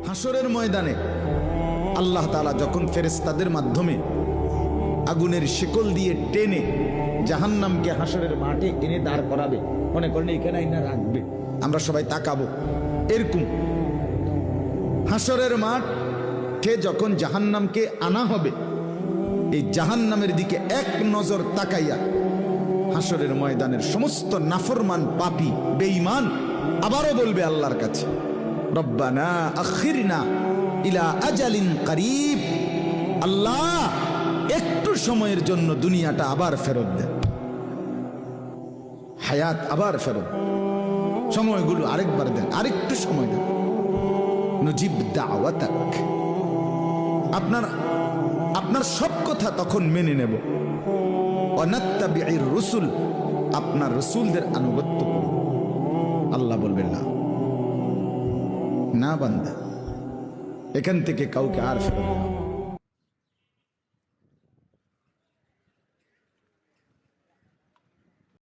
হাসরের ময়দানে আল্লাহ তাআলা যখন ফেরেশতাদের মাধ্যমে আগুনের শিকল দিয়ে টেনে জাহান্নামকে হাসরের মাঠে এনে দাঁড় করাবে, মনে করেন এখানে আইনা রাখবে, আমরা সবাই তাকাবো, এরকম হাসরের মাঠে যখন জাহান্নামকে আনা হবে, এই জাহান্নামের দিকে এক নজর তাকাইয়া হাসরের ময়দানের সমস্ত নাফরমান পাপী বেঈমান আবারও বলবে আল্লাহর কাছে, রব্বানা আখিরনা ইলা আজালিন করিব, আল্লাহ একটু সময়ের জন্য দুনিয়াটা আবার ফেরত দেন, হায়াত আবার ফেরত, সময়গুলো আরেকবার দেন, আরেকটু সময় দেন, নুজিব দাওয়াতাক, আপনার সব কথা তখন মেনে নেব, ওয়ানাত্তাবিউর রুসুল, আপনার রসুলদের আনুগত্য করব। আল্লাহ বলবেন না, না বান্দা, এখান থেকে কাউকে আর ফেরত দাও।